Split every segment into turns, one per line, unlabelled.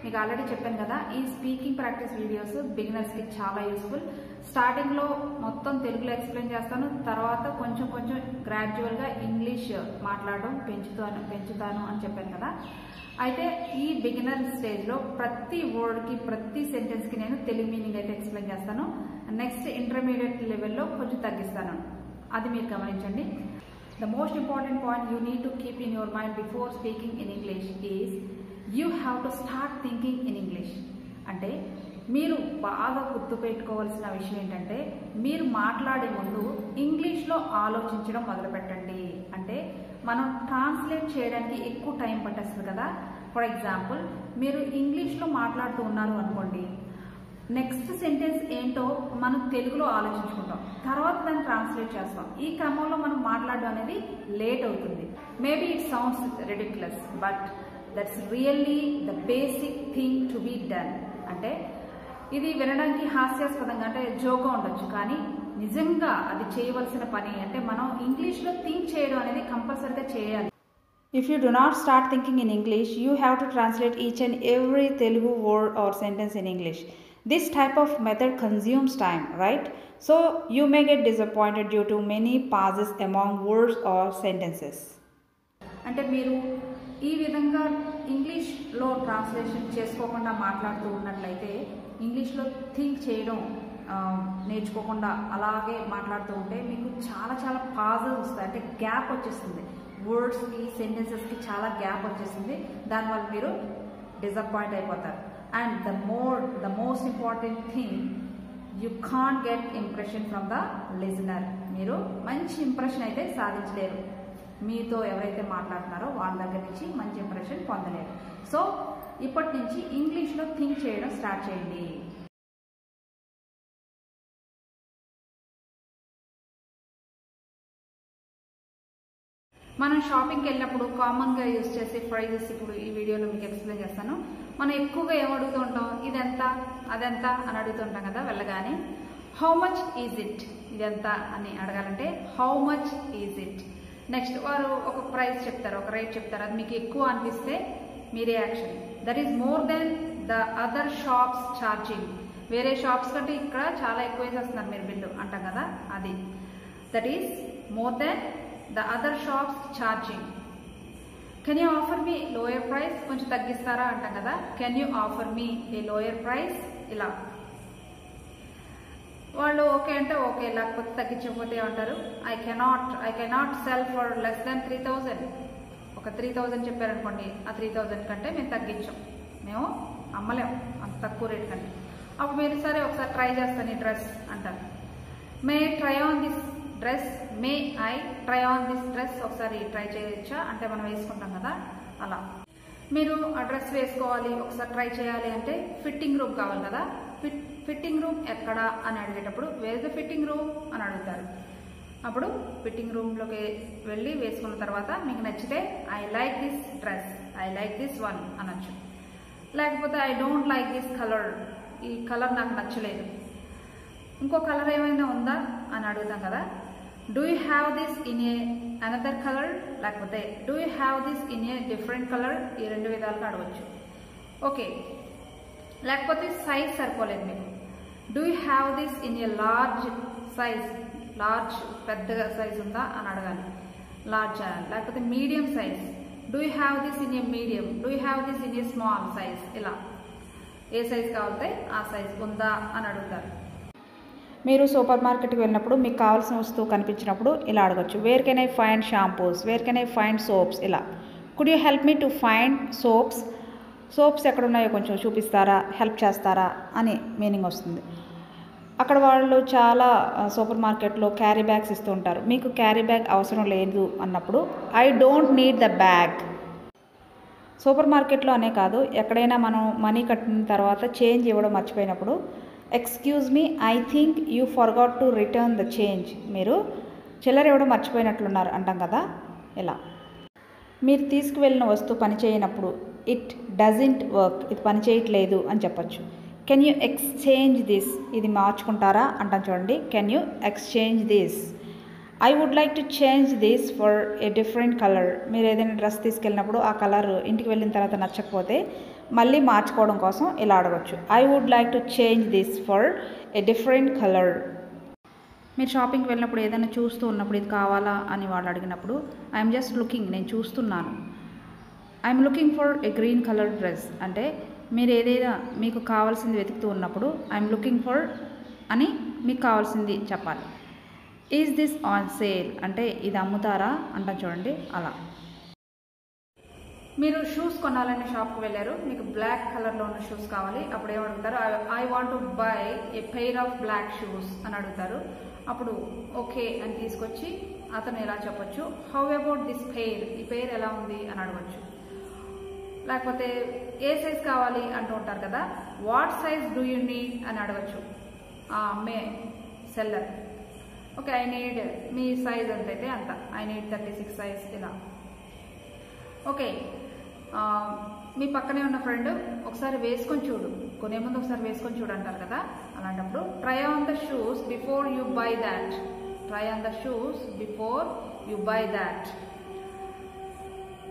మీకు ఆల్రెడీ చెప్పాను కదా, ఈ స్పీకింగ్ ప్రాక్టీస్ వీడియోస్ బిగినర్స్కి చాలా యూస్ఫుల్. స్టార్టింగ్లో మొత్తం తెలుగులో ఎక్స్ప్లెయిన్ చేస్తాను, తర్వాత కొంచెం కొంచెం గ్రాడ్యువల్గా ఇంగ్లీష్ మాట్లాడడం పెంచుతాను అని చెప్పాను కదా. అయితే ఈ బిగినర్ స్టేజ్లో ప్రతి వర్డ్కి ప్రతి సెంటెన్స్కి నేను తెలుగు మీనింగ్ అయితే ఎక్స్ప్లెయిన్ చేస్తాను. నెక్స్ట్ ఇంటర్మీడియట్ లెవెల్లో కొంచెం తగ్గిస్తాను, అది మీరు గమనించండి. The most important point you need to keep in your mind before speaking in English is you have to start thinking in English. అంటే మీరు బాగా గుర్తుపెట్టుకోవాల్సిన విషయం ఏంటంటే, మీరు మాట్లాడే ముందు ఇంగ్లీష్లో ఆలోచించడం మొదలుపెట్టండి. అంటే మనం ట్రాన్స్లేట్ చేయడానికి ఎక్కువ టైం పట్టేస్తుంది కదా. ఫర్ ఎగ్జాంపుల్, మీరు ఇంగ్లీష్లో మాట్లాడుతూ ఉన్నారు అనుకోండి, నెక్స్ట్ సెంటెన్స్ ఏంటో మనం తెలుగులో ఆలోచించుకుంటాం, తర్వాత దాన్ని ట్రాన్స్లేట్ చేస్తాం. ఈ క్రమంలో మనం మాట్లాడడం అనేది లేట్ అవుతుంది. Maybe it sounds ridiculous, but that's really the basic thing to be done. అంటే ఇది వినడానికి హాస్యాస్పదంగా అంటే జోక్గా ఉండొచ్చు, కానీ నిజంగా అది చేయవలసిన పని. అంటే మనం ఇంగ్లీష్లో థింక్ చేయడం అనేది కంపల్సరీగా చేయాలి. If you do not start thinking in English, you have to translate each and every Telugu word or sentence in English. This type of method consumes time, right? So you may get disappointed due to many pauses among words or sentences. అంటే మీరు ఈ విధంగా ఇంగ్లీష్లో translation చేసుకోకుండా మాట్లాడుతూ ఉన్నట్లయితే, ఇంగ్లీష్లో think చేయడం నేర్చుకోకుండా అలాగే మాట్లాడుతూ ఉంటే మీకు చాలా చాలా పాజెస్ వస్తాయి. అంటే గ్యాప్ వచ్చేస్తుంది, వర్డ్స్కి సెంటెన్సెస్కి చాలా గ్యాప్ వచ్చేసింది. దానివల్ల మీరు డిసప్పాయింట్ అయిపోతారు. And the most important thing, you can't get impression from the listener. మీరు మంచి ఇంప్రెషన్ అయితే సాధించలేరు, మీతో ఎవరైతే మాట్లాడుతున్నారో వాళ్ళ దగ్గర నుంచి మంచి ఇంప్రెషన్ పొందలేరు. సో ఇప్పటి నుంచి ఇంగ్లీష్లో థింక్ చేయడం స్టార్ట్ చేయండి. మనం షాపింగ్కి వెళ్ళినప్పుడు కామన్గా యూజ్ చేసే ప్రైజెస్ ఇప్పుడు ఈ వీడియోలో మీకు ఎక్స్ప్లెయిన్ చేస్తాను. మనం ఎక్కువగా ఏమడుగుతూ ఉంటాం, ఇదెంత అదెంత అని అడుగుతుంటాం కదా వెళ్ళగానే. హౌ మచ్ ఈజ్ ఇట్, ఇదెంత అని అడగాలంటే how much is it. Next వారు ఒక ప్రైస్ చెప్తారు, ఒక రేట్ చెప్తారు, అది మీకు ఎక్కువ అనిపిస్తే మీ reaction, that is more then the other shops charging. వేరే షాప్స్ కంటే ఇక్కడ చాలా ఎక్కువ వేసేస్తున్నారు మీరు బిల్లు అంటాం కదా, అది that is more then the other shops charging. Can you offer me lower price, కొంచెం తగ్గిస్తారా అంటాం కదా. Can you offer me a lower price, ఇలా వాళ్ళు ఓకే అంటే ఓకే, లేకపోతే తగ్గించకపోతే ఏమంటారు, I cannot sell for less than 3,000. ఒక 3,000 చెప్పారనుకోండి, ఆ 3,000 కంటే మేము తగ్గించాం, మేము అమ్మలేము అంత తక్కువ రేట్ కంటే. అప్పుడు మీరు సరే ఒకసారి ట్రై చేస్తాను ఈ డ్రెస్ అంటారు. మే try on this dress, may I try on this dress, ఒకసారి ట్రై చేయొచ్చా అంటే మనం వేసుకుంటాం కదా అలా. మీరు ఆ డ్రెస్ వేసుకోవాలి, ఒకసారి ట్రై చేయాలి అంటే ఫిట్టింగ్ రూమ్ కావాలి కదా. ఫిట్టింగ్ రూమ్ ఎక్కడా అని అడిగేటప్పుడు వేర్ ద ఫిట్టింగ్ రూమ్ అని అడుగుతారు. అప్పుడు ఫిట్టింగ్ రూమ్లోకి వెళ్ళి వేసుకున్న తర్వాత మీకు నచ్చితే I like this dress, I like this one అనొచ్చు. లేకపోతే I don't like this colour, ఈ కలర్ నాకు నచ్చలేదు, ఇంకో కలర్ ఏమైనా ఉందా అని అడుగుతాం కదా. Do you have this in a another colour, లేకపోతే do you have this in a different colour, ఈ రెండు విధాలుగా అడగచ్చు. ఓకే, లేకపోతే సైజ్ సరిపోలేదు మీకు, do you have this in a large size, large పెద్దగా సైజ్ ఉందా అని అడగాలి, లార్జ్ అనాలి. లేకపోతే medium size, do you have this in A medium, do you have this in a small size, ఇలా ఏ సైజ్ కావాలితే ఆ సైజ్ ఉందా అని అడుగుతారు. మీరు సూపర్ మార్కెట్కి వెళ్ళినప్పుడు మీకు కావాల్సిన వస్తువు కనిపించినప్పుడు ఇలా అడగచ్చు, where can I find shampoos, where can I find soaps, ఇలా. Could you help me to find soaps, soaps ఎక్కడున్నాయో కొంచెం చూపిస్తారా, హెల్ప్ చేస్తారా అని మీనింగ్ వస్తుంది. అక్కడ వాళ్ళు చాలా సూపర్ మార్కెట్లో క్యారీ బ్యాగ్స్ ఇస్తూ ఉంటారు, మీకు క్యారీ బ్యాగ్ అవసరం లేదు అన్నప్పుడు I don't need the bag. Super మార్కెట్లో అనే కాదు, ఎక్కడైనా మనం మనీ కట్టిన తర్వాత చేంజ్ ఇవ్వడం మర్చిపోయినప్పుడు excuse me, I think you forgot to return the change, మీరు చిల్లర ఇవ్వడం మర్చిపోయినట్లున్నారు అంటాం కదా ఇలా. మీరు తీసుకువెళ్ళిన వస్తువు పని చేయనప్పుడు ఇట్ డజంట్ వర్క్, ఇది పని చేయట్లేదు అని చెప్పచ్చు. కెన్ యూ ఎక్స్చేంజ్ దిస్, ఇది మార్చుకుంటారా అంటాం చూడండి, can you exchange this. I would like to change this for a different colour. మీరు ఏదైనా డ్రెస్ తీసుకెళ్ళినప్పుడు ఆ కలర్ ఇంటికి వెళ్ళిన తర్వాత నచ్చకపోతే మళ్ళీ మార్చుకోవడం కోసం ఇలా అడగచ్చు. I would like to change this for a different colour. మీరు షాపింగ్కి వెళ్ళినప్పుడు ఏదైనా చూస్తూ ఉన్నప్పుడు ఇది కావాలా అని వాళ్ళు అడిగినప్పుడు ఐఎమ్ జస్ట్ లుకింగ్, నేను చూస్తున్నాను. I'm looking for a green colour dress అంటే మీరు ఏదైనా మీకు కావాల్సింది వెతుకుతూ ఉన్నప్పుడు ఐఎమ్ లుకింగ్ ఫర్ అని మీకు కావాల్సింది చెప్పాలి. ఈజ్ దిస్ ఆన్ సేల్ అంటే ఇది అమ్ముతారా అంటాం చూడండి అలా. మీరు షూస్ కొనాలని షాప్కి వెళ్ళారు, మీకు బ్లాక్ కలర్లో ఉన్న షూస్ కావాలి. అప్పుడు ఏమడుగుతారు? I want to buy a pair of black shoes అని అడుగుతారు. అప్పుడు ఓకే అని తీసుకొచ్చి అతను ఎలా చెప్పొచ్చు? హౌ అబౌట్ దిస్ పెయిర్, ఈ పెయిర్ ఎలా ఉంది అని అడగచ్చు. లేకపోతే ఏ సైజ్ కావాలి అంటూ ఉంటారు కదా, what size do you need అని అడగచ్చు అమ్మే seller. Okay I need, me size ఎంతైతే అంత, ఐ నీడ్ 36 సైజ్ ఇలా. ఓకే మీ పక్కనే ఉన్న ఫ్రెండ్ ఒకసారి వేసుకొని చూడు, కొనే ముందు ఒకసారి వేసుకొని చూడు అంటారు కదా, అలాంటప్పుడు try on the shoes before you by that. Try on the shoes before you by that.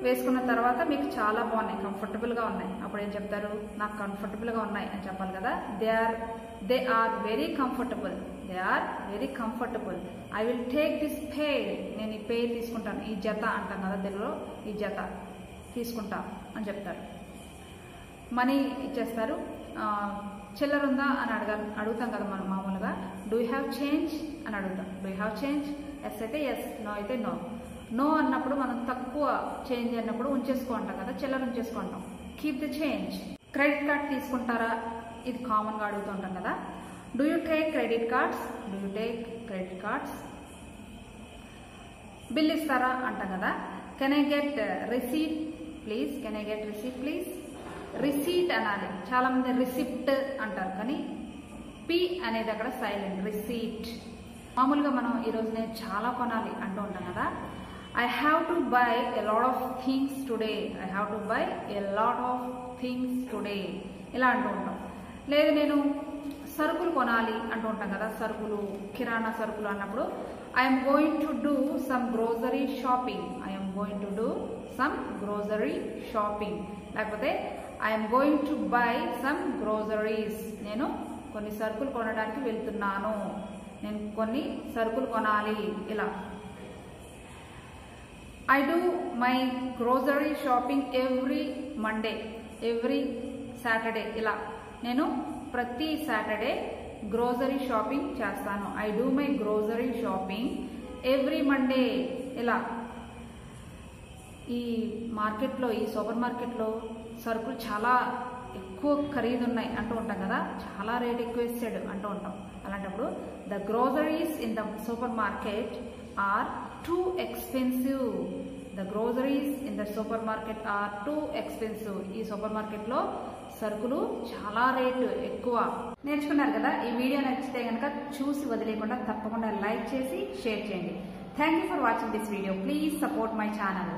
వేసుకున్న తర్వాత మీకు చాలా బాగున్నాయి, కంఫర్టబుల్గా ఉన్నాయి. అప్పుడు ఏం చెప్తారు? నాకు కంఫర్టబుల్గా ఉన్నాయి అని చెప్పాలి కదా. They are very comfortable. They are very comfortable. I will take this pair, నేను ఈ పెయిర్ తీసుకుంటాను, ఈ జత అంటాం కదా తెలుగులో, ఈ జత తీసుకుంటా అని చెప్తారు. మనీ ఇచ్చేస్తారు. చిల్లర ఉందా అని అడుగుతాం కదా మనం మామూలుగా. డూ యూ హ్యావ్ చేంజ్ అని అడుగుతాం. Do you have change? Yes అయితే ఎస్, నో అయితే నో. నో అన్నప్పుడు మనం తక్కువ చేంజ్ అన్నప్పుడు ఉంచేసుకుంటాం కదా, చిల్లర ఉంచేసుకుంటాం. Keep the change. Credit card తీసుకుంటారా? ఇది కామన్గా అడుగుతూ ఉంటాం కదా. Do you take credit cards? Do you take credit cards? Bill ఇస్తారా అంటాం కదా. Can I get receipt please? Can I get receipt please? Receipt అనాలి. చాలా మంది రిసిప్ట్ అంటారు కానీ పి అనేది అక్కడ సైలెంట్. రిసీట్. మామూలుగా మనం ఈరోజు నేను చాలా కొనాలి అంటూ ఉంటాం కదా. I have to buy a lot of things today. I have to buy a lot of things today. ఇలా అంటూ ఉంటాం. లేదు నేను సరుకులు కొనాలి అంటూ ఉంటాం కదా, సరుకులు కిరాణా సరుకులు అన్నప్పుడు I'm going to do some grocery shopping. I'm going to do some grocery shopping. లేకపోతే I'm going to buy some groceries. నేను కొన్ని సరుకులు కొనడానికి వెళ్తున్నాను, నేను కొన్ని సరుకులు కొనాలి ఇలా. I do my grocery shopping every Monday, every Saturday ఇలా. నేను ప్రతి సాటర్డే గ్రోసరీ షాపింగ్ చేస్తాను. I do my grocery shopping every Monday ఇలా. ఈ మార్కెట్లో, ఈ సూపర్ మార్కెట్లో సరుకులు చాలా ఎక్కువ ఖరీదు ఉన్నాయి అంటూ ఉంటాం కదా, చాలా రేట్ ఎక్కువ వేసాడు అంటూ ఉంటాం. అలాంటప్పుడు the groceries in the supermarket are too expensive. The groceries in the supermarket are too expensive. ఈ సూపర్ మార్కెట్లో సరుకులు చాలా రేటు ఎక్కువ. నేర్చుకున్నారు కదా. ఈ వీడియో నచ్చితే కనుక చూసి వదిలేకుండా తప్పకుండా లైక్ చేసి షేర్ చేయండి. Thank you for watching this video. Please support my channel.